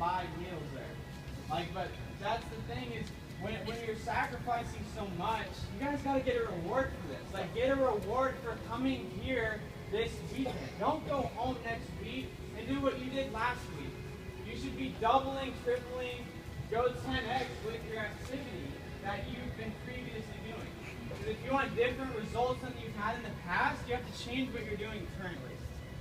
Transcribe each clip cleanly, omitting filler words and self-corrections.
5 meals there. Like, but that's the thing is, when you're sacrificing so much, you guys got to get a reward for this. Like, get a reward for coming here this weekend. Don't go home next week and do what you did last week. You should be doubling, tripling, go 10x with your activity that you've been previously doing. Because if you want different results than you've had in the past, you have to change what you're doing currently.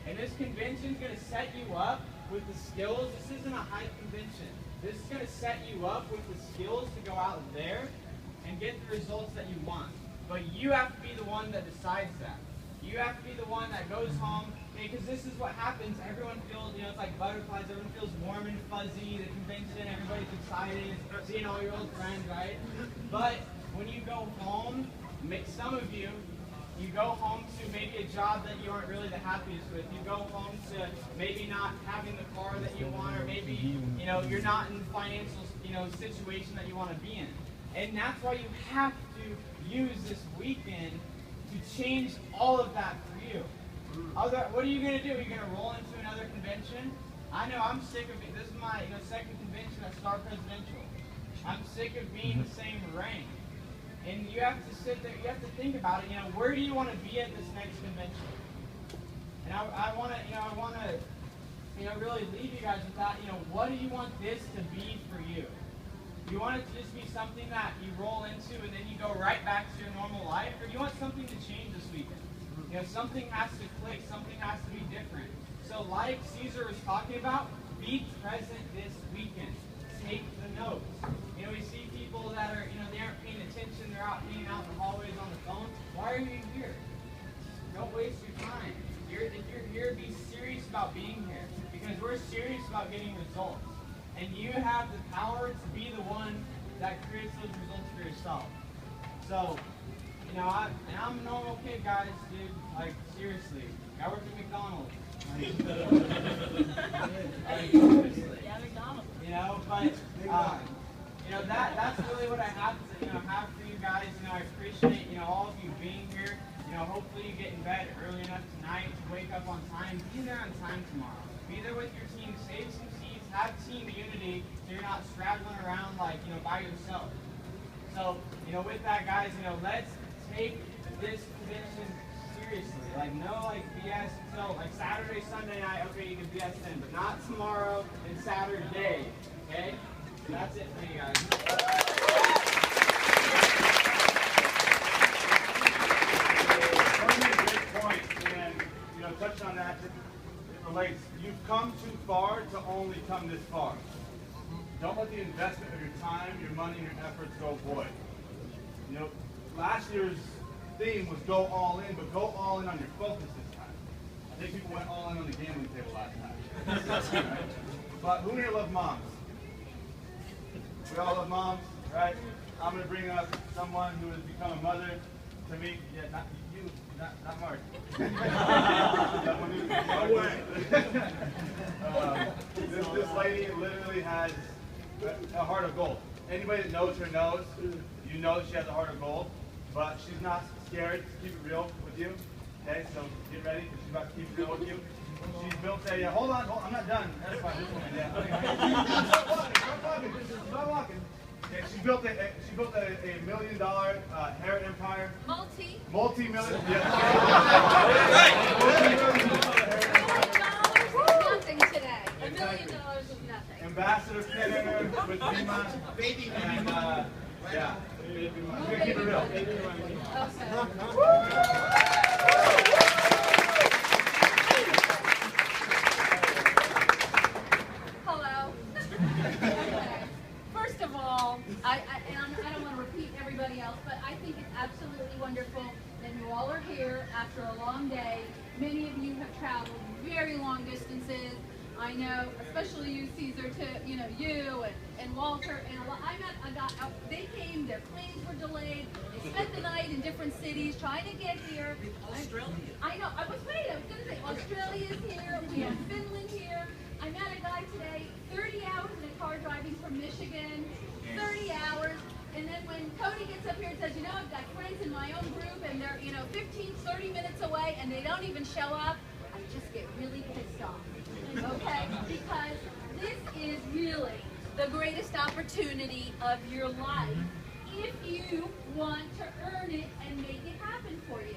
And this convention is going to set you up with the skills. This isn't a hype convention. This is going to set you up with the skills to go out there and get the results that you want. But you have to be the one that decides that. You have to be the one that goes home, because this is what happens. Everyone feels, it's like butterflies. Everyone feels warm and fuzzy. The convention, everybody's excited, seeing all your old friends, right? But when you go home, some of you, you go home to maybe a job that you aren't really the happiest with. You go home to maybe not having the car that you want, or maybe, you're not in the financial, situation that you want to be in. And that's why you have to use this weekend to change all of that for you. What are you going to do? Are you going to roll into another convention? I know I'm sick of it. This is my second convention at Star Presidential. I'm sick of being the same rank. And you have to sit there, you have to think about it, where do you want to be at this next convention? And I want to really leave you guys with that, what do you want this to be for you? Do you want it to just be something that you roll into and then you go right back to your normal life? Or do you want something to change this weekend? Something has to click, something has to be different. So like Caesar was talking about, be present this weekend. Take the notes. We see people that are, they aren't paying attention, they're out hanging out in the hallways on the phone. Why are you here? Don't waste your time. If you're here, be serious about being here. Because we're serious about getting results. And you have the power to be the one that creates those results for yourself. So, I'm a normal kid, guys, dude. Like, seriously. I work at McDonald's. Seriously. Yeah, McDonald's. But, that's really what I have to, have for you guys. I appreciate, all of you being here. Hopefully you get in bed early enough tonight to wake up on time. Be there on time tomorrow. Be there with your team. Save some seats. Have team unity so you're not straggling around like, by yourself. So, with that, guys, let's take this convention seriously. Like, no, BS until, Saturday, Sunday night, okay, you can BS then, but not tomorrow and Saturday, okay? That's it for you guys. One great point, and, touching on that, it relates. You've come too far to only come this far. Don't let the investment of your time, your money, and your efforts go void. Last year's theme was go all in, but go all in on your focus this time. I think people went all in on the gambling table last time. Right? But who here love moms? We all love moms, right? I'm going to bring up someone who has become a mother to me. Yeah, not you, not Mark. No way. This lady literally has a heart of gold. Anybody that knows her knows, you know she has a heart of gold, but she's not scared to keep it real with you. Okay, so get ready, because she's about to keep it real with you. She's built a, hold on, I'm not done. That's fine, this one, yeah. Stop walking. Okay, she built a $1 million hair empire. Multi-million. Nothing today. $1 million was nothing. Ambassador Pinner with Bima. Baby And, yeah. We're gonna keep it real. Hello. First of all, I don't want to repeat everybody else, but I think it's absolutely wonderful that you all are here after a long day. Many of you have traveled very long distances. I know, especially you, Caesar, to you and Walter, and I met a guy. They came, their planes were delayed. They spent the night in different cities trying to get here. Australia. I know. I was going to say Australia's here. We have Finland here. I met a guy today, 30 hours in a car driving from Michigan. 30 hours. And then when Cody gets up here and says, I've got friends in my own group, and they're 15, 30 minutes away, and they don't even show up, I just get really pissed off. Okay? Because this is really really the greatest opportunity of your life if you want to earn it and make it happen for you.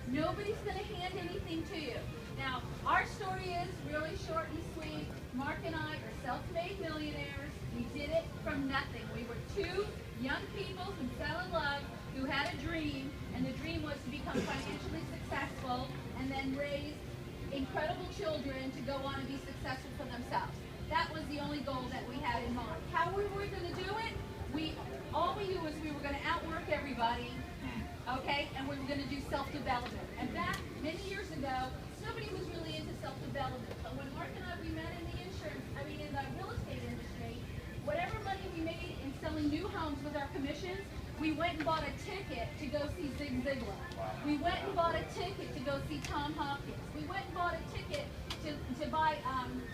Nobody's going to hand anything to you. Now, our story is really short and sweet. Mark and I are self-made millionaires. We did it from nothing. We were two young people who fell in love, who had a dream, and the dream was to become financially successful and then raise incredible children to go on and be successful for themselves. That was the only goal that we had in mind. How we were going to do it? All we knew was we were going to outwork everybody, okay, and we were going to do self-development. And back many years ago, nobody was really into self-development. But when Mark and I, we met in the in the real estate industry, whatever money we made in selling new homes with our commissions, we went and bought a ticket to go see Zig Ziglar. We went and bought a ticket to go see Tom Hopkins. We went and bought a ticket to buy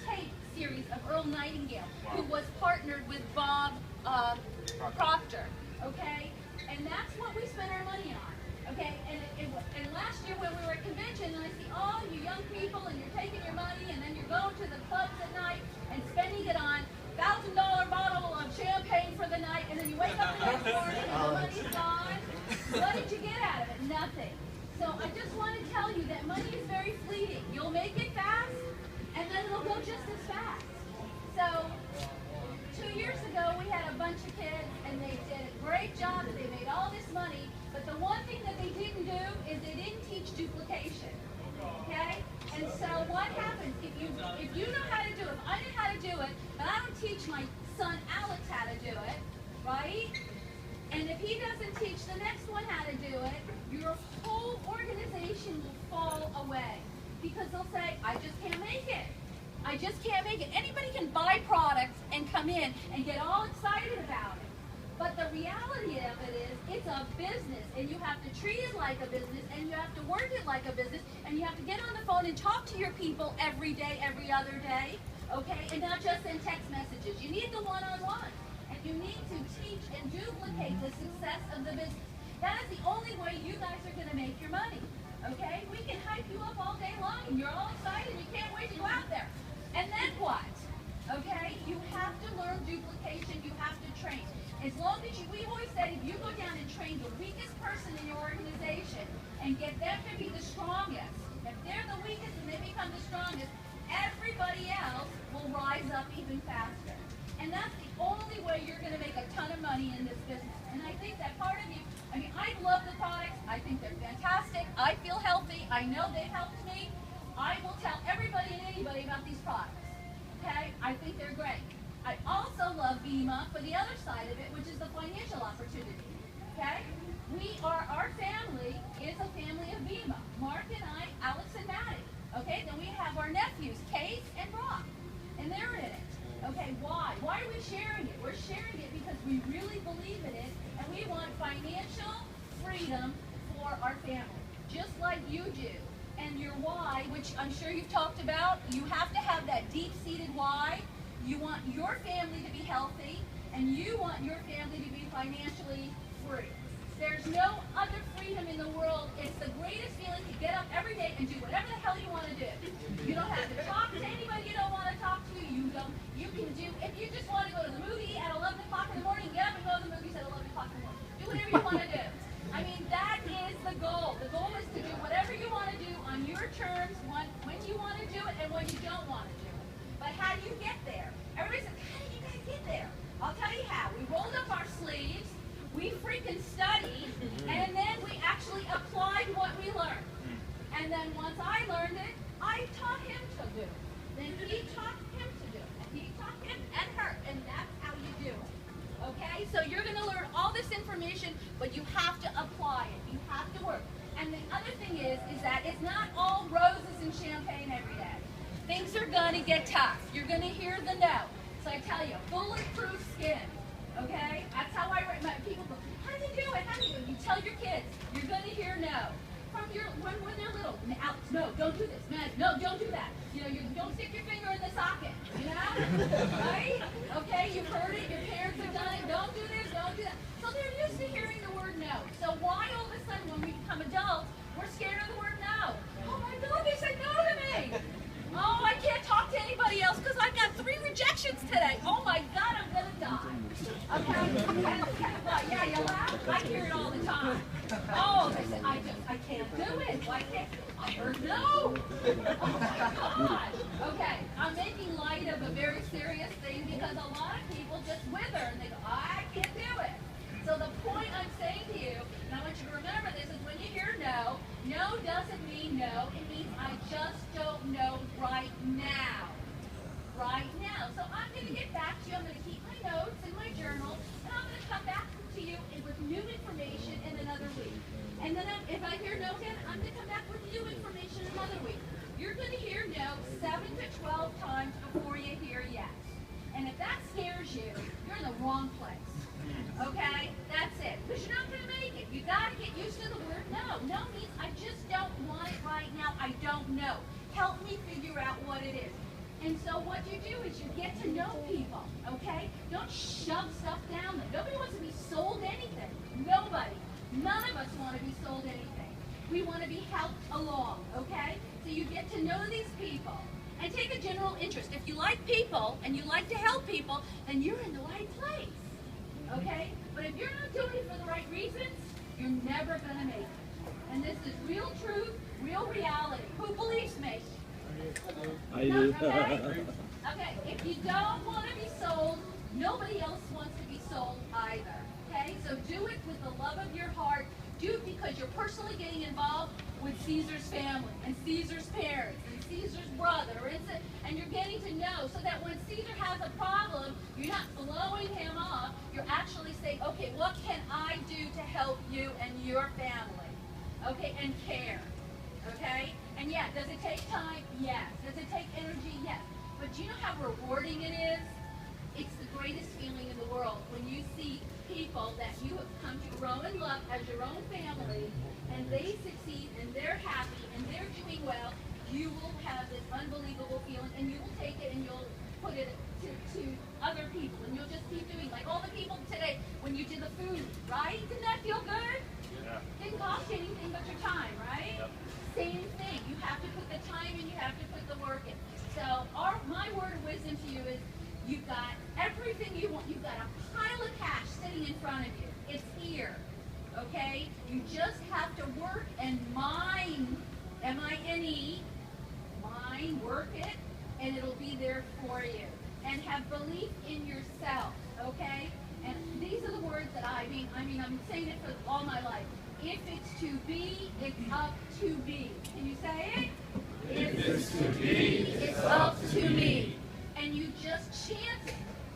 tape series of Earl Nightingale, who was partnered with Bob Proctor, okay? And that's what we spent our money on, okay? And last year when we were at convention, and I see all you young people, and you're taking your money, and then you're going to the clubs at night and spending it on $1,000 bottle of champagne for the night, and then you wake up the next morning and the money's gone. What did you get out of it? Nothing. So I just want to tell you that money is very fleeting. You'll make it fast, and then it'll go just as fast. So 2 years ago, we had a bunch of kids, and they did a great job, and they made all this money, but the one thing that they didn't do is they didn't teach duplication, okay? And so what happens, if you know how to do it, if I know how to do it, but I don't teach my son Alex how to do it, right? And if he doesn't teach the next one how to do it, your whole organization will fall away. Because they'll say, I just can't make it. I just can't make it. Anybody can buy products and come in and get all excited about it. But the reality of it is, it's a business, and you have to treat it like a business, and you have to work it like a business, and you have to get on the phone and talk to your people every day, every other day, okay? And not just send text messages. You need the one-on-one, and you need to teach and duplicate the success of the business. That is the only way you guys are going to make your money, okay? We can hype you up all day long, and you're all excited, and you can't wait to go out there. And then what? Okay? You have to learn duplication. You have to train. As long as we've always said, if you go down and train the weakest person in your organization and get them to be the strongest, if they're the weakest and they become the strongest, everybody else will rise up even faster. And that's the only way you're going to make a ton of money in this business. And I think that part of you, I mean, I love the products. I think they're fantastic. I feel healthy. I know they've helped me. I will tell everybody and anybody about these products. Okay? I think they're great. I also love BEMA for the other side of it, which is the financial opportunity. Okay? Our family is a family of BEMA. Mark and I, Alex and Maddie. Okay? Then we have our nephews, Kate and Brock. And they're in it. Okay, why? Why are we sharing it? We're sharing it because we really believe in it, and we want financial freedom for our family, just like you do. And your why, which I'm sure you've talked about, you have to have that deep-seated why. You want your family to be healthy, and you want your family to be financially free. There's no other freedom in the world. It's the greatest feeling to get up every day and do whatever the hell you want to do. You don't have to talk to anybody you don't want to talk to. You can do, if you just want to go to the movie at 11 o'clock in the morning, get up and go to the movies at 11 o'clock in the morning. Do whatever you want to do. I mean, that is the goal. The goal is to do whatever you want to do on your terms, when you want to do it and when you don't want to do it. But how do you get there? Everybody says, how did you guys get there? I'll tell you how. We rolled up our sleeves, we freaking studied, and then we actually applied what we learned. And then once I learned it, I taught him to do it. Then he taught him to do it. And he taught him and her. And that's how you do it. Okay? So you're going to learn all this information, but you have to apply it. You have to work. And the other thing is that it's not all roses and champagne every day. Things are going to get tough. You're going to hear the no. So I tell you, bulletproof skin. Okay? That's how I write my people go, how do you do it? How do you do it? You tell your kids, you're going to hear no. When they're little, Alex, no, don't do this. Matt, no, don't do that. You know, you don't stick your finger in the socket. You know? Right? Okay, you've heard it. Your parents have done it. Don't do this, don't do that. So they're used to hearing the word no. So why all of a sudden when we become adults, we're scared of the word no? Oh my God, they said no to me. Oh, I can't talk to anybody else because I've got 3 rejections today. Oh my God. I hear it all the time. Oh, they say, I can't do it. Why can't? I heard no. Oh my gosh. Okay, I'm making light of a very serious thing because a lot of people just wither and they go, I can't do it. So the point I'm saying to you, and I want you to remember this, is when you hear no, no doesn't mean no. It means I just don't know right now. Right now. So I'm going to get back to you. I'm going to keep my notes in my journal, and I'm going to come back to you with new information in another week. And then if I hear no again, I'm going to come back with new information another week. You're going to hear no 7 to 12 times before you hear yes. And if that scares you, you're in the wrong place. Okay? That's it. Because you're not going to make it. You got to get used to the word no. No means I just don't want it right now. I don't know. Help me figure out what it is. And so what you do is you get to know people, okay? Don't shove stuff down them. Nobody wants to be sold anything. Nobody. None of us want to be sold anything. We want to be helped along, okay? So you get to know these people and take a general interest. If you like people and you like to help people, then you're in the right place, okay? But if you're not doing it for the right reasons, you're never going to make it. And this is real truth, real reality. Who believes me? I do. Okay? Okay, if you don't want to be sold, nobody else wants to be sold either. Okay, so do it with the love of your heart. Do it because you're personally getting involved with Caesar's family and Caesar's parents and Caesar's brother, and you're getting to know so that when Caesar has a problem, you're not blowing him off. You're actually saying, okay, what can I do to help you and your family? Okay, and care. Okay? And yeah, does it take time? Yes. Does it take energy? Yes. But do you know how rewarding it is? It's the greatest feeling in the world when you see people that you have come to grow and love as your own family, and they succeed, and they're happy, and they're doing well. You will have this unbelievable feeling, and you will take it and you'll put it to other people, and you'll just keep doing, like all the people today, when you did the food, right? Didn't that feel good? Yeah. Didn't cost you anything but your time, right? Yep. Same thing. You have to put the time in, you have to put the work in. So my word of wisdom to you is you've got everything you want. You've got a pile of cash sitting in front of you. It's here. Okay? You just have to work and mine, M-I-N-E, mine, work it, and it'll be there for you. And have belief in yourself. Okay? And these are the words that I mean, I'm saying it for all my life. If it's to be, it's up to be. Can you say it? If it's to be, it's up to me. And you just chant it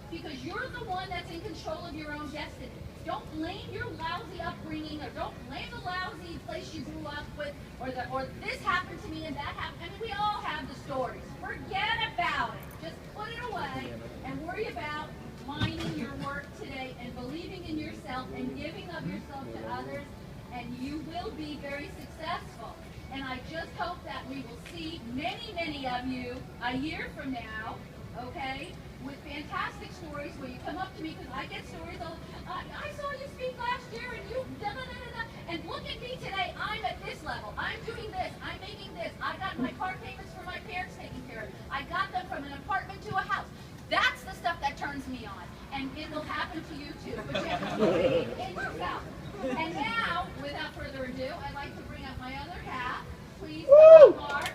because you're the one that's in control of your own destiny. Don't blame your lousy upbringing, or don't blame the lousy place you grew up with, or this happened to me and that happened. I mean, we all have the stories. Forget about it. Just put it away and worry about minding your work today and believing in yourself and giving of yourself to others, and you will be very successful. And I just hope that we will see many, many of you a year from now, okay, with fantastic stories where you come up to me, because I get stories of, I saw you speak last year and you da-da-da-da-da, and look at me today, I'm at this level, I'm doing this, I'm making this, I got my car payments for my parents taken care of, I got them from an apartment to a house. That's the stuff that turns me on, and it will happen to you too, but you have to believe in yourself. And now, without further ado, I'd like to bring up my other half. Please come up, Mark.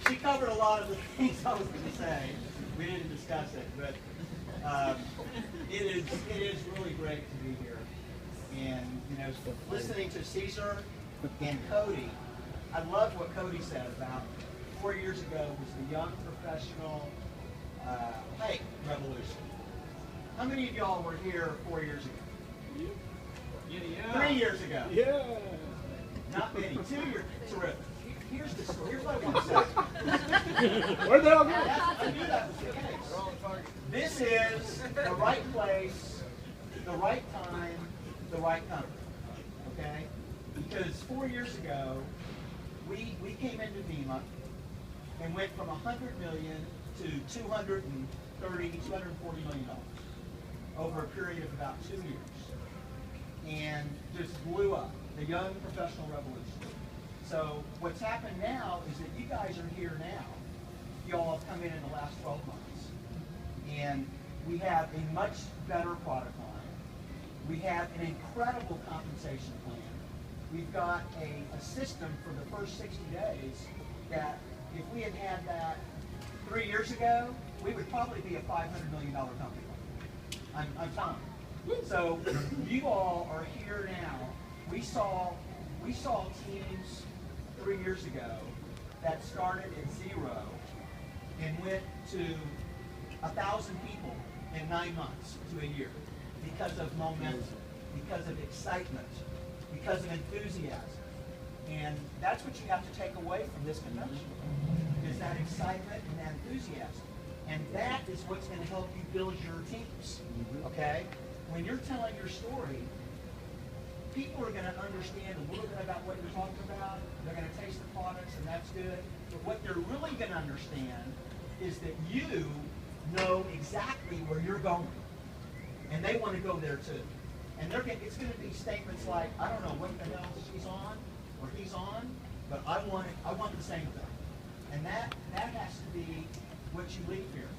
She covered a lot of the things I was going to say. We didn't discuss it, but it is really great to be here. And listening to Caesar and Cody, I love what Cody said about 4 years ago was the young professional hike revolution. How many of y'all were here 4 years ago? Yeah. 3 years ago? Yeah. Not many. 2 years. Terrific. Here's the story. Here's what I want to say. Where'd they all go? I knew that was the case. This is the right place, the right time, the right company. Okay? Because 4 years ago, we came into NEMA and went from $100 million to $240 million over a period of about 2 years, and just blew up, the young professional revolution. So what's happened now is that you guys are here now. y'all have come in the last 12 months. And we have a much better product line. We have an incredible compensation plan. We've got a system for the first 60 days that if we had had that 3 years ago, we would probably be a $500 million company. I'm telling you. So you all are here now. We saw teams 3 years ago that started at 0 and went to 1,000 people in 9 months to a year because of momentum, because of excitement, because of enthusiasm. And that's what you have to take away from this convention, is that excitement and that enthusiasm. And that is what's going to help you build your teams, okay? When you're telling your story, people are going to understand a little bit about what you're talking about. They're going to taste the products, and that's good. But what they're really going to understand is that you know exactly where you're going, and they want to go there too. And it's going to be statements like, I don't know what the hell she's on or he's on, but I want the same thing. And that has to be what you leave here,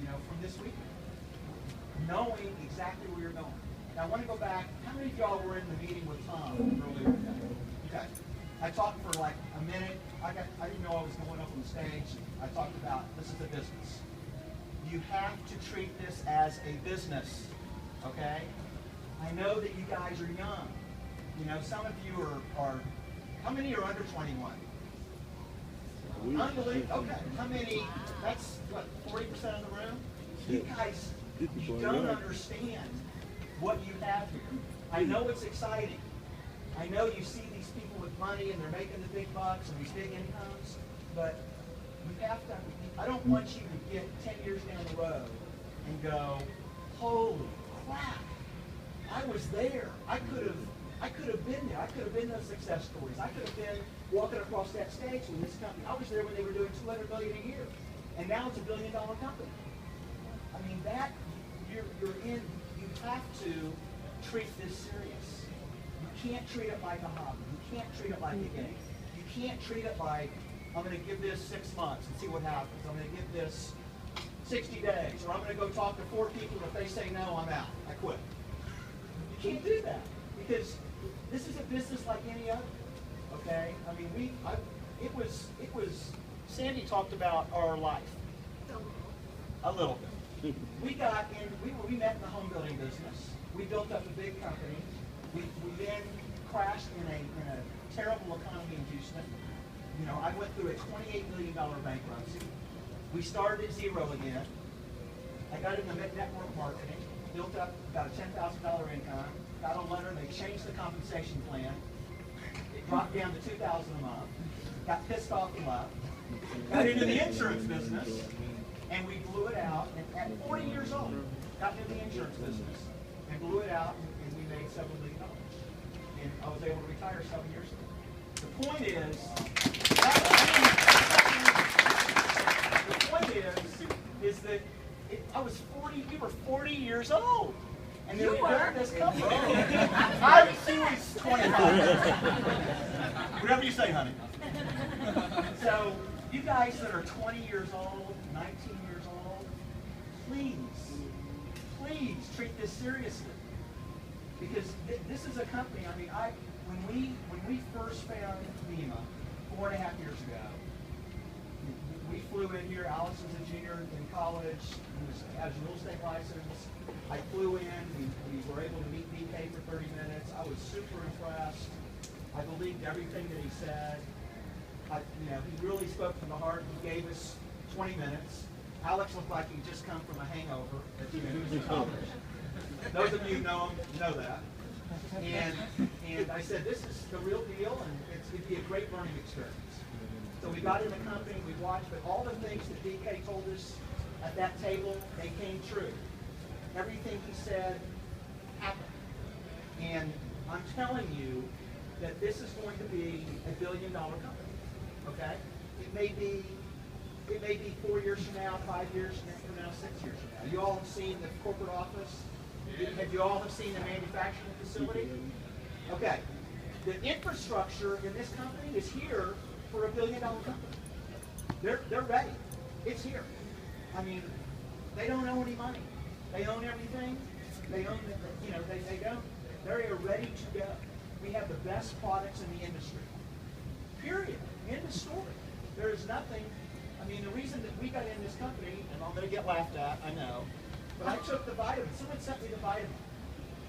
from this weekend, knowing exactly where you're going. Now I want to go back. How many of y'all were in the meeting with Tom earlier today? Okay. I talked for like a minute. I didn't know I was going up on the stage. I talked about this is a business. You have to treat this as a business, okay? I know that you guys are young. Some of you are how many are under 21? Unbelievable. Okay. How many? That's what, 40% of the room? You guys, you don't understand what you have here. I know it's exciting. I know you see these people with money and they're making the big bucks and these big incomes, but you have to, I don't want you to get 10 years down the road and go, holy crap, I was there. I could have been there. I could have been those success stories. I could have been walking across that stage with this company. I was there when they were doing $200 million a year, and now it's $1 billion company. I mean, that you're in. You have to treat this serious. You can't treat it like a hobby. You can't treat it like a game. You can't treat it like, I'm going to give this 6 months and see what happens. I'm going to give this 60 days, or I'm going to go talk to 4 people. If they say no, I'm out. I quit. You can't do that, because this is a business like any other. Okay? I mean, it was. Sandy talked about our life. A little bit. We got in. We met in the home building business. We built up a big company. We then crashed in a terrible economy in Houston. I went through a $28 million bankruptcy. We started at 0 again. I got into network marketing, built up about a $10,000 income, got a letter, they changed the compensation plan. It dropped down to $2,000 a month, got pissed off and left, got into the insurance business, and we blew it out. And at 40 years old, got into the insurance business and blew it out, and we made $7 million. And I was able to retire 7 years ago. The point is, that I was 40. We were 40 years old, and then we built this company. She was 25. Whatever you say, honey. So you guys that are 20 years old, 19 years old, please treat this seriously, because this is a company. I mean, when we first found NEMA 4.5 years ago, we flew in here. Alex was a junior in college. He has a real estate license. I flew in. We were able to meet DK for 30 minutes. I was super impressed. I believed everything that he said. He really spoke from the heart. He gave us 20 minutes. Alex looked like he'd just come from a hangover. He was in college. Those of you who know him know that. And I said, this is the real deal, and it'd be a great learning experience. So we got in the company, we watched, but all the things that DK told us at that table, they came true. Everything he said happened. And I'm telling you that this is going to be $1 billion company. Okay? It may be 4 years from now, 5 years from now, 6 years from now. You all have seen the corporate office. Have you all have seen the manufacturing facility? Okay. The infrastructure in this company is here for $1 billion company. They're ready. It's here. I mean, they don't owe any money. They own everything. They own, they don't. They are ready to go. We have the best products in the industry. Period. End of story. There is nothing. I mean, the reason that we got in this company, and I'm going to get laughed at, I know, but I took the vitamin. Someone sent me the vitamin.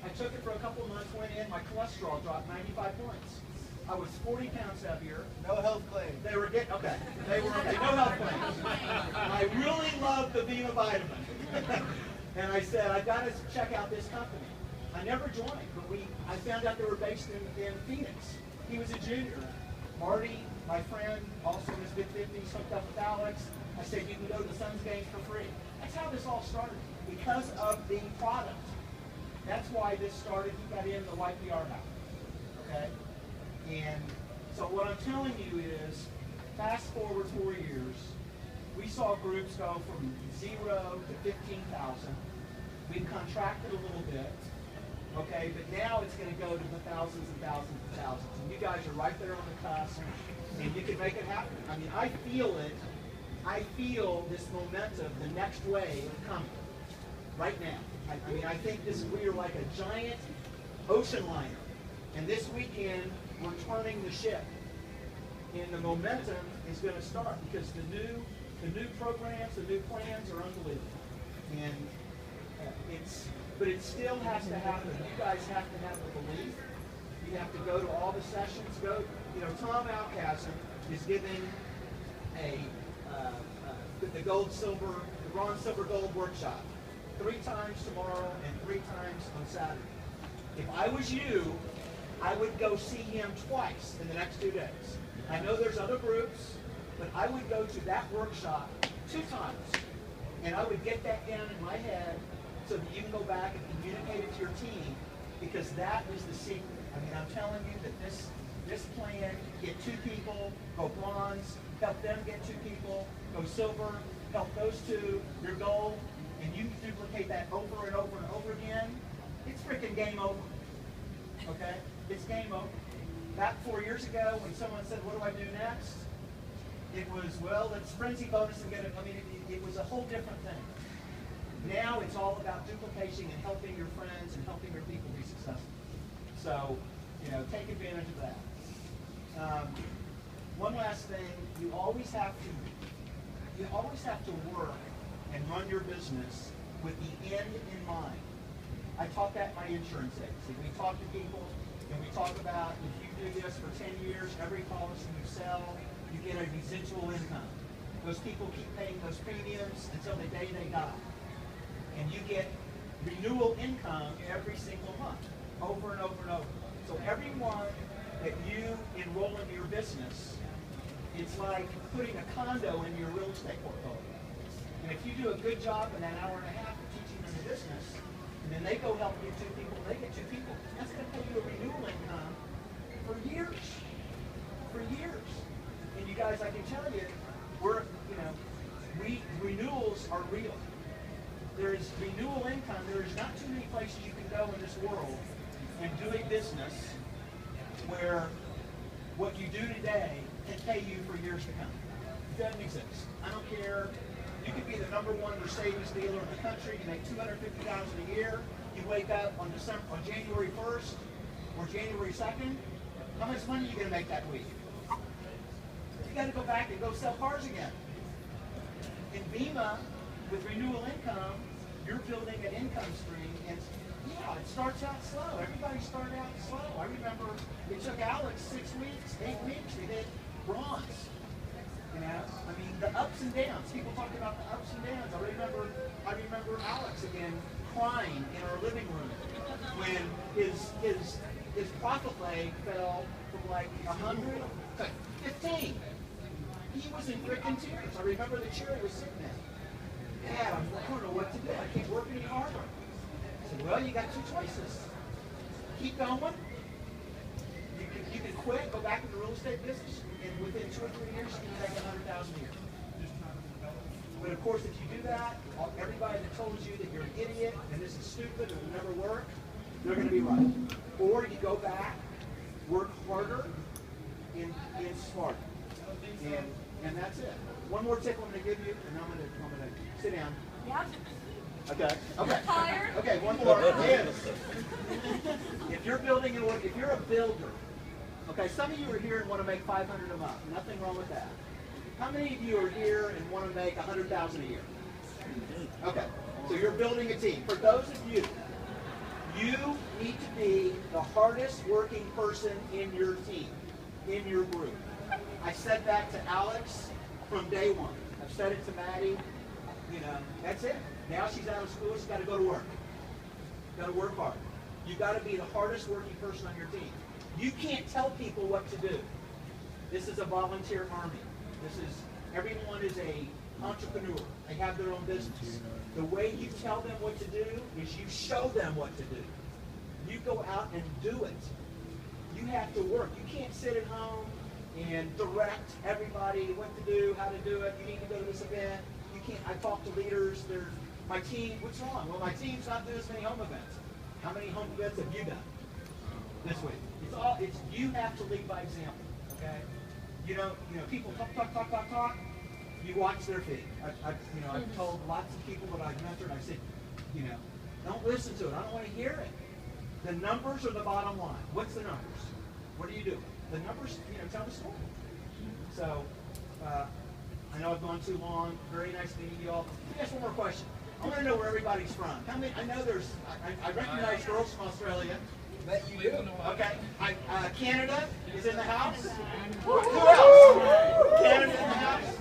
I took it for a couple of months, went in, my cholesterol dropped 95 points. I was 40 pounds heavier. No health claim. They were getting, okay. They were okay. No health claims. I really love the Viva vitamin. And I said, I've got to check out this company. I never joined, but I found out they were based in Phoenix. He was a junior. Marty, my friend, also in his mid-50s, hooked up with Alex. I said, you can go to the Suns games for free. That's how this all started, because of the product. That's why this started. He got in the YPR house, okay? And so what I'm telling you is, fast forward 4 years, we saw groups go from 0 to 15,000. We've contracted a little bit, okay? But now it's going to go to the thousands and thousands and thousands. And you guys are right there on the cusp, and you can make it happen. I mean, I feel it. I feel this momentum, the next wave coming right now. I mean, I think we are like a giant ocean liner. And this weekend, we're turning the ship. And the momentum is going to start because the new programs, the new plans are unbelievable. And but it still has to happen. You guys have to have the belief. You have to go to all the sessions. Tom Alcassin is giving the gold, silver, the bronze, silver, gold workshop 3 times tomorrow and 3 times on Saturday. If I was you, I would go see him twice in the next 2 days. I know there's other groups, but I would go to that workshop 2 times. And I would get that down in my head so that you can go back and communicate it to your team, because that is the secret. I mean, I'm telling you that this plan, get 2 people, go bronze, help them get 2 people, go silver, help those 2, your gold, and you duplicate that over and over and over again, it's freaking game over. Okay? It's game over. Back 4 years ago, when someone said, what do I do next? It was, well, let's frenzy bonus and get it. I mean, it was a whole different thing. Now it's all about duplication and helping your friends and helping your people be successful. So, take advantage of that. One last thing, you always have to work and run your business with the end in mind. I taught that in my insurance agency. We talk to people and we talk about, if you do this for 10 years, every policy you sell, you get a residual income. Those people keep paying those premiums until the day they die. And you get renewal income every single month, over and over and over. So everyone that you enroll into your business, it's like putting a condo in your real estate portfolio. And if you do a good job in that hour and a half of teaching them the business, and then they go help get 2 people, they get 2 people, that's going to pay you a renewal income for years. For years. And you guys, I can tell you, renewals are real. There is renewal income. There is not too many places you can go in this world and do a business where what you do today can pay you for years to come. It doesn't exist. I don't care. You could be the #1 Mercedes dealer in the country. You make $250,000 a year. You wake up on January 1st or January 2nd. How much money are you going to make that week? You got to go back and go sell cars again. In BEMA, with renewal income, you're building an income stream, and yeah, it starts out slow. Everybody started out slow. I remember it took Alex 6 weeks, 8 weeks to hit bronze. I mean, the ups and downs. People talk about the ups and downs. I remember Alex again crying in our living room when his profit leg fell from like 100 to 15. He was in freaking tears. I remember the chair he was sitting in. Dad, I don't know what to do. I can't work any harder. I said, well, you got 2 choices. Keep going. You can quit, go back into the real estate business, and within 2 or 3 years, you can make $100,000 a year. But of course, if you do that, everybody that told you that you're an idiot and this is stupid and will never work, they're going to be right. Or you go back, work harder, and smarter. And that's it. one more tip I'm going to give you, and I'm going to sit down. Yep. Okay. Okay. Tired? Okay. One more is if you're building, if you're a builder, okay. Some of you are here and want to make 500 a month. Nothing wrong with that. How many of you are here and want to make 100,000 a year? Okay. So you're building a team. For those of you, you need to be the hardest working person in your team, in your group. I said that to Alex from day one. I've said it to Maddie. You know, that's it. Now she's out of school, she's got to go to work. Got to work hard. You got to be the hardest working person on your team. You can't tell people what to do. This is a volunteer army. Everyone is a entrepreneur. They have their own business. The way you tell them what to do is you show them what to do. You go out and do it. You have to work. You can't sit at home and direct everybody what to do, how to do it. You need to go to this event. You can't. I talk to leaders. My team. What's wrong? Well, my team's not doing as many home events. How many home events have you done this week? It's you have to lead by example. Okay. You know, people talk. You watch their feet. I've told lots of people that I've mentored. I said, don't listen to it. I don't want to hear it. The numbers are the bottom line. What's the numbers? What are you doing? The numbers, tell the story. So, I know I've gone too long. Very nice meeting you all. Let me ask one more question. I want to know where everybody's from. How many? I know I recognize girls from Australia. Bet you do. Okay. Canada is in the house. Who else? Canada in the house.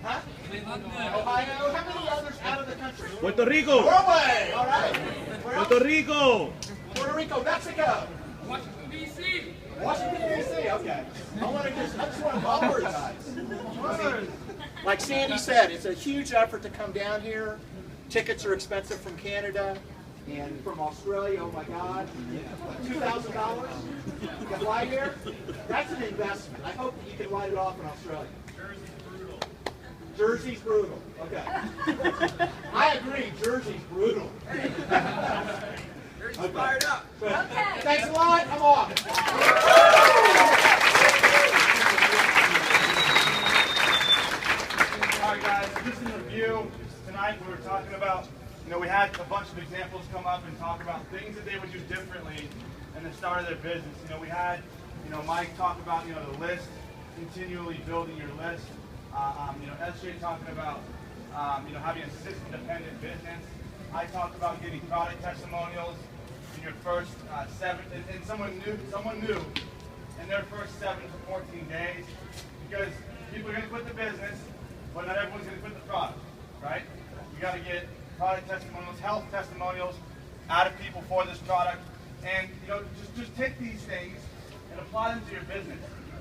Huh? Ohio. How many others out of the country? Puerto Rico. Norway. All right. Puerto Rico. Puerto Rico, Mexico. Washington, D.C. Washington, D.C. Okay. I just want to bump guys. Like Sandy said, it's a huge effort to come down here. Tickets are expensive from Canada and from Australia. Oh my God, $2,000 to fly here. That's an investment. I hope that you can write it off in Australia. Jersey's brutal. Okay. I agree. Jersey's brutal. Jersey's fired up. Okay. Thanks a lot. I'm off. All right, guys, just in review, tonight we were talking about, we had a bunch of examples come up and talk about things that they would do differently in the start of their business. We had, Mike talk about, the list, continually building your list. SJ talking about, having a system-dependent business. I talked about getting product testimonials in your first 7, and someone new in their first 7 to 14 days, because people are going to quit the business, but not everyone's going to quit the product, right? You got to get product testimonials, health testimonials out of people for this product, and just take these things and apply them to your business.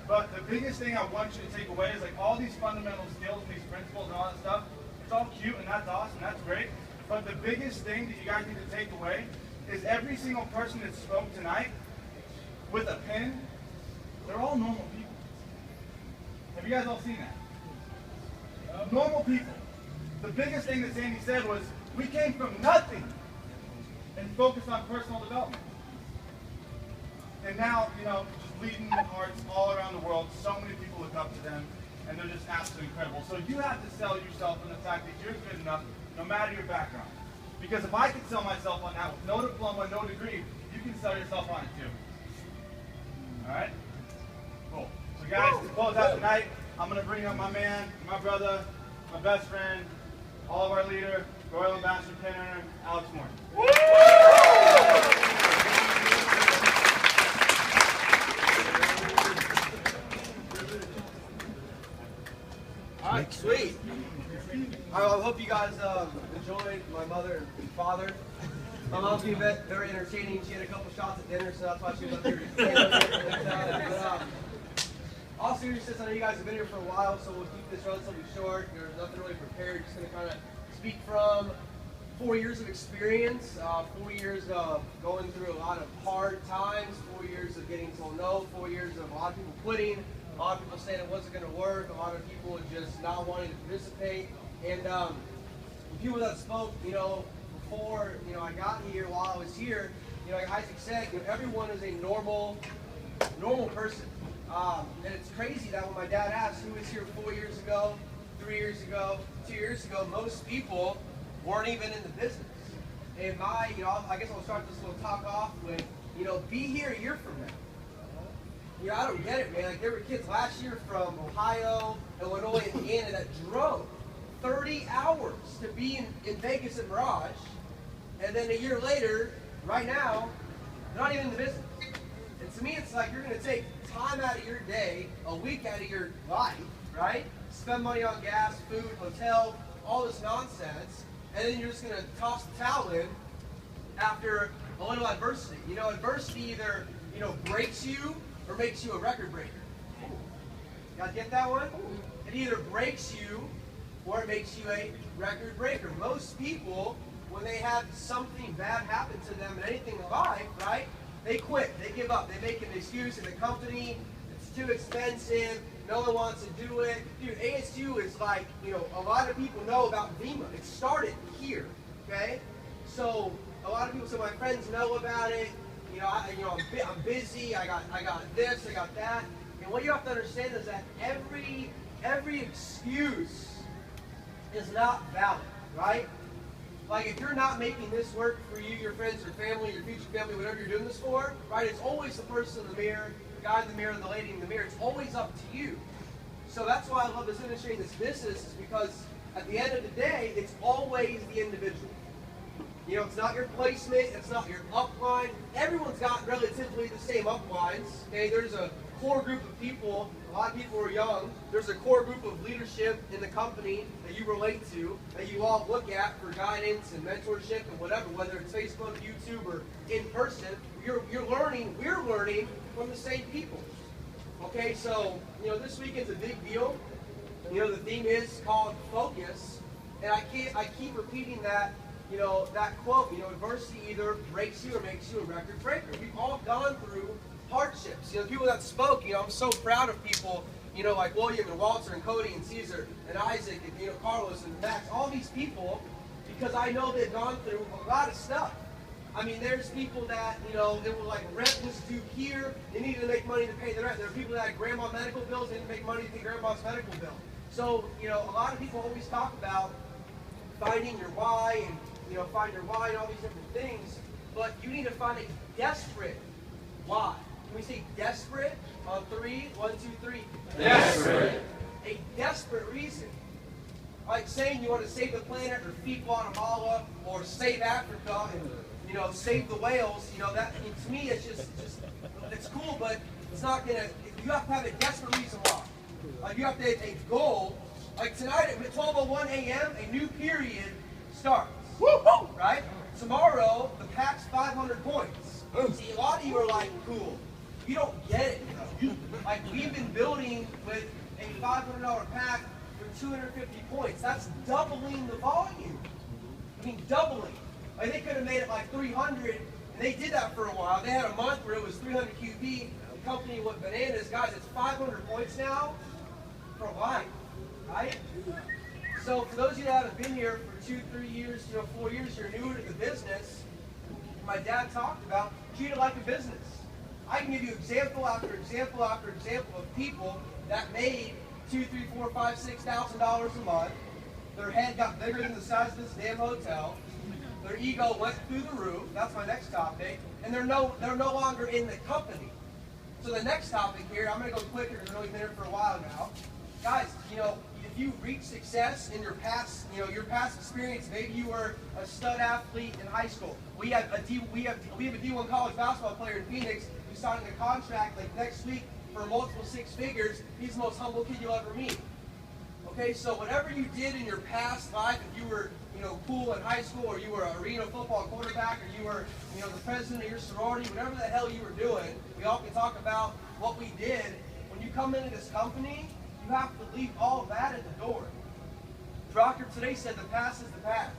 But the biggest thing I want you to take away is all these fundamental skills and these principles and all that stuff. It's all cute and that's awesome, that's great. But the biggest thing that you guys need to take away is every single person that spoke tonight with a pen, they're all normal people. Have you guys all seen that? Normal people. The biggest thing that Sandy said was, we came from nothing and focused on personal development. And now, just leading hearts all around the world, so many people look up to them, and they're just absolutely incredible. So you have to sell yourself on the fact that you're good enough, no matter your background. Because if I can sell myself on that with no diploma, no degree, you can sell yourself on it too. All right? Cool. So guys, to close out tonight, I'm going to bring up my man, my brother, my best friend, all of our leader, Royal Ambassador Pinner, Alex Morton. All right, sweet. I hope you guys enjoyed my mother and father. My mom's being very entertaining. She had a couple shots at dinner, so that's why she was up here. All seriousness, I know you guys have been here for a while, so we'll keep this relatively short. There's nothing really prepared. Just going to kind of speak from 4 years of experience, 4 years of going through a lot of hard times, 4 years of getting told no, 4 years of a lot of people quitting, a lot of people saying it wasn't going to work, a lot of people just not wanting to participate. And the people that spoke, before, I got here, while I was here, like Isaac said, everyone is a normal person. And it's crazy that when my dad asked who was here 4 years ago, 3 years ago, 2 years ago, most people weren't even in the business. And I guess I'll start this little talk off with, be here a year from now. I don't get it, man. Like, there were kids last year from Ohio, Illinois, and Indiana that drove 30 hours to be in Vegas at Mirage. And then a year later, right now, they're not even in the business. And to me, it's like you're going to take time out of your day, a week out of your life, right? Spend money on gas, food, hotel, all this nonsense, and then you're just going to toss the towel in after a little adversity. Adversity either, breaks you or makes you a record breaker. Y'all get that one? It either breaks you or it makes you a record breaker. Most people, when they have something bad happen to them in anything in life, right, they quit, they give up, they make an excuse in the company, it's too expensive, no one wants to do it. Dude, ASU is like, a lot of people know about VEMA. It started here, okay? So a lot of people, so my friends know about it. I'm busy, I got this, I got that. And what you have to understand is that every excuse is not valid, right? Like, if you're not making this work for you, your friends, your family, your future family, whatever you're doing this for, right, it's always the person in the mirror, the guy in the mirror, the lady in the mirror. It's always up to you. So that's why I love this industry and this business, is because at the end of the day, it's always the individual. It's not your placement, it's not your upline. Everyone's got relatively the same uplines. Okay, there's a core group of people, a lot of people are young. There's a core group of leadership in the company that you relate to, that you all look at for guidance and mentorship and whatever, whether it's Facebook, YouTube, or in person. We're learning from the same people. Okay, so, this weekend's a big deal. The theme is called Focus, and I keep repeating that, that quote, adversity either breaks you or makes you a record breaker. We've all gone through hardships. The people that spoke, I'm so proud of people, like William and Walter and Cody and Caesar and Isaac and, Carlos and Max, all these people, because I know they've gone through a lot of stuff. I mean, there's people that, they were like, rent was due here, they needed to make money to pay the rent. There are people that had grandma medical bills, they didn't make money to pay grandma's medical bill. So, a lot of people always talk about finding your why and, find your why and all these different things, but you need to find a desperate why. Can we say desperate on 3? 1, 2, 3. Desperate. A desperate reason. Like saying you want to save the planet or feed Guatemala or save Africa and, save the whales, that, to me, it's just it's cool, but it's not going to, you have to have a desperate reason why. Like, you have to have a goal. Like tonight at 12:01 a.m., a new period starts. Woo-hoo! Right? Tomorrow, the pack's 500 points. See, a lot of you are like, cool. You don't get it, though. Like, we've been building with a $500 pack for 250 points. That's doubling the volume. I mean, doubling. Like, they could have made it like 300, and they did that for a while. They had a month where it was 300 QP. The company went bananas. Guys, it's 500 points now for life, right? So for those of you that haven't been here for 2, 3 years, 4 years, you're new to the business, my dad talked about, treat it like a business. I can give you example after example after example of people that made $2,000, $3,000, $4,000, $5,000, $6,000 a month. Their head got bigger than the size of this damn hotel. Their ego went through the roof. That's my next topic. And they're no longer in the company. So the next topic here, I'm going to go quicker because we've been here for a while now. Guys, if you reach success in your past, your past experience, maybe you were a stud athlete in high school. We have a D1 college basketball player in Phoenix who's signing a contract like next week for multiple 6 figures. He's the most humble kid you'll ever meet. Okay, so whatever you did in your past life, if you were, cool in high school, or you were an arena football quarterback, or you were, the president of your sorority, whatever the hell you were doing, we all can talk about what we did. When you come into this company, you have to leave all of that at the door. Proctor today said the past is the past.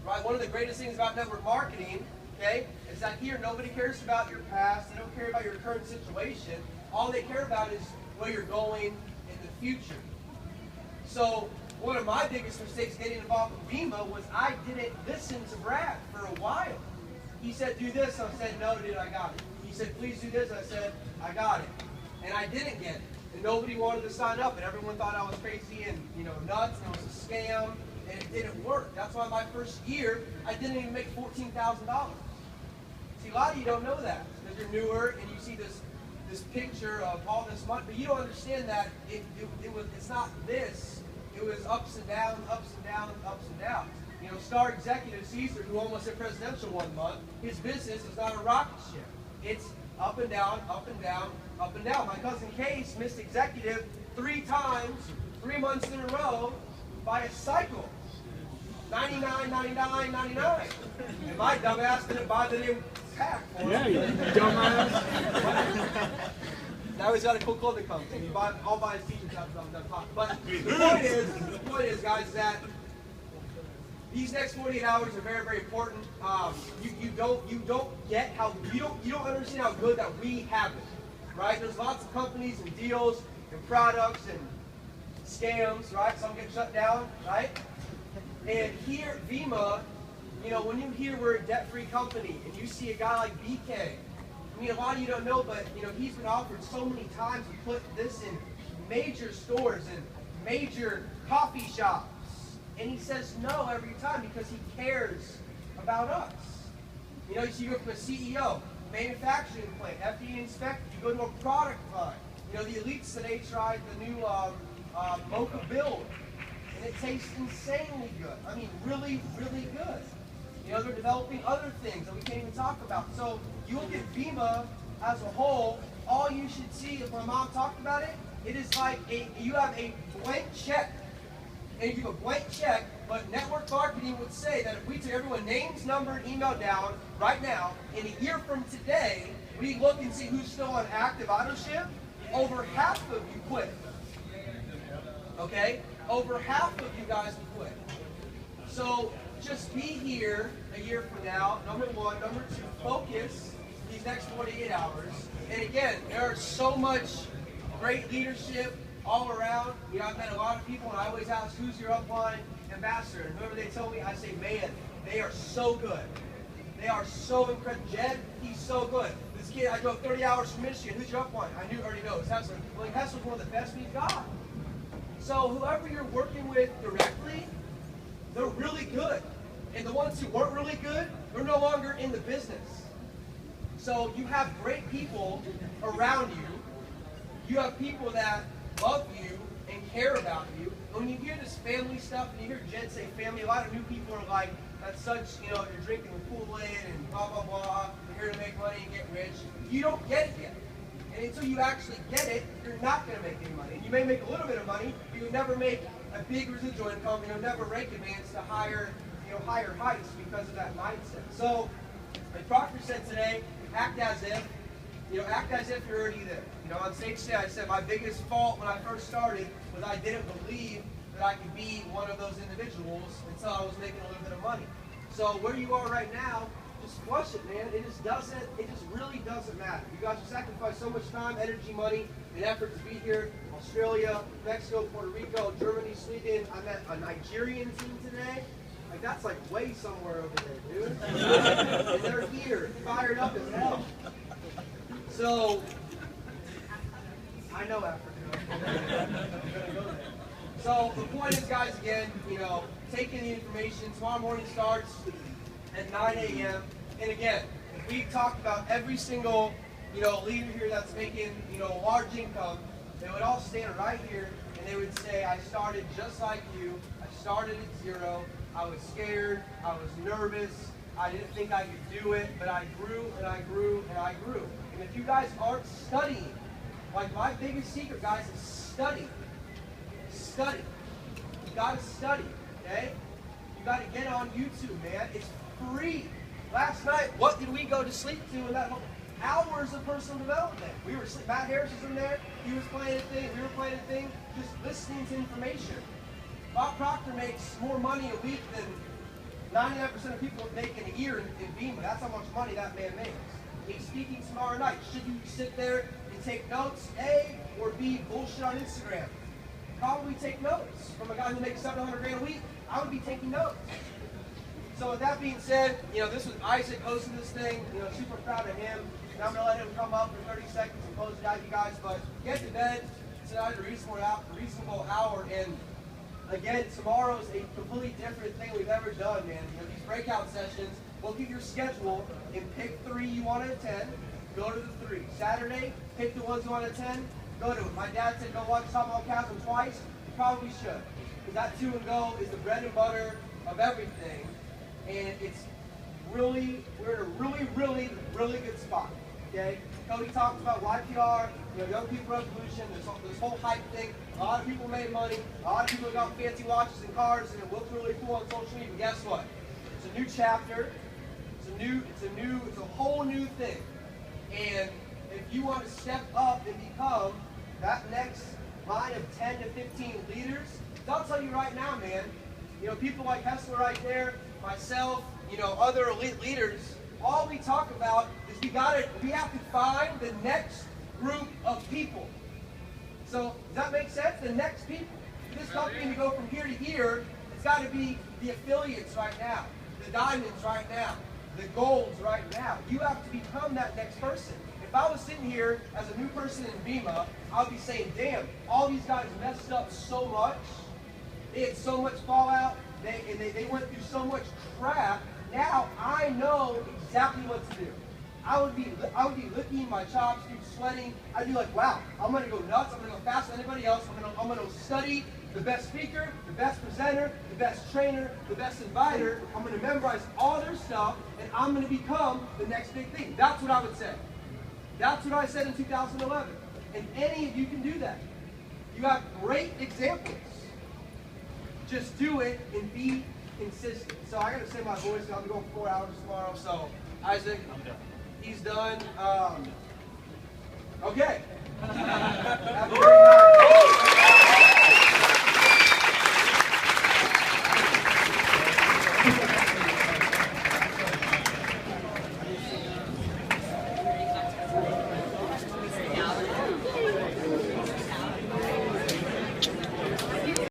Right? One of the greatest things about network marketing, okay, is that here nobody cares about your past. They don't care about your current situation. All they care about is where you're going in the future. So one of my biggest mistakes getting involved with VEMA was I didn't listen to Brad for a while. He said, do this. I said, no, dude, I got it. He said, please do this. I said, I got it. and I didn't get it. And nobody wanted to sign up, and everyone thought I was crazy and nuts, and it was a scam, and it didn't work. That's why my first year, I didn't even make $14,000. See, a lot of you don't know that because you're newer and you see this picture of all this money, but you don't understand that it's not this. It was ups and downs, ups and downs, ups and downs. Star executive Caesar, who almost hit presidential one month, his business is not a rocket ship. It's up and down, up and down, up and down. My cousin Case missed executive 3 times, 3 months in a row by a cycle. 99, 99, 99. And my dumbass didn't buy the new pack for him. Yeah, you dumbass. Now he's got a cool clothing company. I'll buy his t-shirts after I'm done talking. But the point is, guys, that these next 48 hours are very, very important. You don't understand how good that we have it, right? There's lots of companies and deals and products and scams, right? Some get shut down, right? And here at Vima, when you hear we're a debt-free company and you see a guy like BK, a lot of you don't know, but he's been offered so many times to put this in major stores and major coffee shops. And he says no every time because he cares about us. You go from a CEO, manufacturing plant, FDA inspector, you go to a product line. The elites today tried the new Mocha Build, and it tastes insanely good. I mean, really, really good. They're developing other things that we can't even talk about. So you look at Vima as a whole, all you should see, if my mom talked about it, it is like you have a blank check. And you have a blank check, but network marketing would say that if we took everyone's names, number, and email down right now, in a year from today, we look and see who's still on active auto ship, over half of you quit. Okay? Over half of you guys will quit. So just be here a year from now, number one. Number two, focus these next 48 hours. And again, there is so much great leadership all around. I've met a lot of people, and I always ask, who's your upline ambassador? And whoever they tell me, I say, man, they are so good. They are so incredible. Jed, he's so good. This kid, I drove 30 hours from Michigan. Who's your upline? I already know. It's Hessler. Well, Hessler's one of the best we've got. So whoever you're working with directly, they're really good. And the ones who weren't really good, they're no longer in the business. So you have great people around you. You have people that love you and care about you. When you hear this family stuff and you hear Jed say family, a lot of new people are like, that's such, you're drinking the Kool-Aid and blah, blah, blah. You're here to make money and get rich. You don't get it yet. And until you actually get it, you're not going to make any money. And you may make a little bit of money, but you'll never make a big residual income, and you'll never rank advance to higher heights because of that mindset. So, like Proctor said today, act as if you're already there. On stage today, I said my biggest fault when I first started was I didn't believe that I could be one of those individuals until I was making a little bit of money. So where you are right now, just flush it, man. It just really doesn't matter. You guys have sacrificed so much time, energy, money, and effort to be here. Australia, Mexico, Puerto Rico, Germany, Sweden. I met a Nigerian team today. Like, that's like way somewhere over there, dude. And they're here, fired up as hell. So, I know Africa. So the point is, guys, again, taking the information. Tomorrow morning starts at 9 a.m. And again, if we talked about every single, leader here that's making, a large income, they would all stand right here and they would say, I started just like you. I started at 0. I was scared. I was nervous. I didn't think I could do it, but I grew and I grew and I grew. And if you guys aren't studying, like my biggest secret, guys, is study. Study. You got to study, okay? You got to get on YouTube, man. It's free. Last night, what did we go to sleep to in that hours of personal development? We were Matt Harris was in there. He was playing a thing. We were playing a thing. Just listening to information. Bob Proctor makes more money a week than 99% of people make in a year in Vima. That's how much money that man makes. He's speaking tomorrow night. Should you sit there and take notes, A, or B, bullshit on Instagram? Probably take notes. From a guy who makes $700,000 a week, I would be taking notes. So with that being said, this was Isaac hosting this thing. Super proud of him. and I'm going to let him come up for 30 seconds and close it out, you guys. But get to bed tonight at a reasonable hour. And again, tomorrow's a completely different thing we've ever done, man. You know, these breakout sessions, look at your schedule and pick 3 you want to attend. Go to the 3. Saturday, pick the ones you want to attend. Go to it. My dad said go watch Tomahawk Chasm twice. You probably should. Because that 2 and go is the bread and butter of everything. And it's really, we're in a really good spot. Okay? Cody talks about YPR, you know, Young People Revolution, this whole hype thing. A lot of people made money. A lot of people got fancy watches and cars, and it looks really cool on social media. But guess what? It's a new chapter. It's a whole new thing. And if you want to step up and become that next line of 10 to 15 leaders, I'll tell you right now, man, you know, people like Hessler right there, myself, you know, other elite leaders, all we talk about is we have to find the next group of people. So, does that make sense? The next people. For this company to go from here to here, it's got to be the affiliates right now, the diamonds right now, the golds right now. You have to become that next person. If I was sitting here as a new person in Bema, I would be saying, damn, all these guys messed up so much. They had so much fallout. They went through so much crap. Now I know exactly what to do. I would be licking my chops, dude, sweating. I'd be like, wow, I'm gonna go nuts. I'm gonna go faster than anybody else. I'm gonna study the best speaker, the best presenter, the best trainer, the best inviter. I'm gonna memorize all their stuff, and I'm gonna become the next big thing. That's what I would say. That's what I said in 2011. And any of you can do that. You have great examples. Just do it and be consistent. So I gotta say my voice, I'll be going 4 hours tomorrow. So Isaac, he's done. Okay. Have a great night.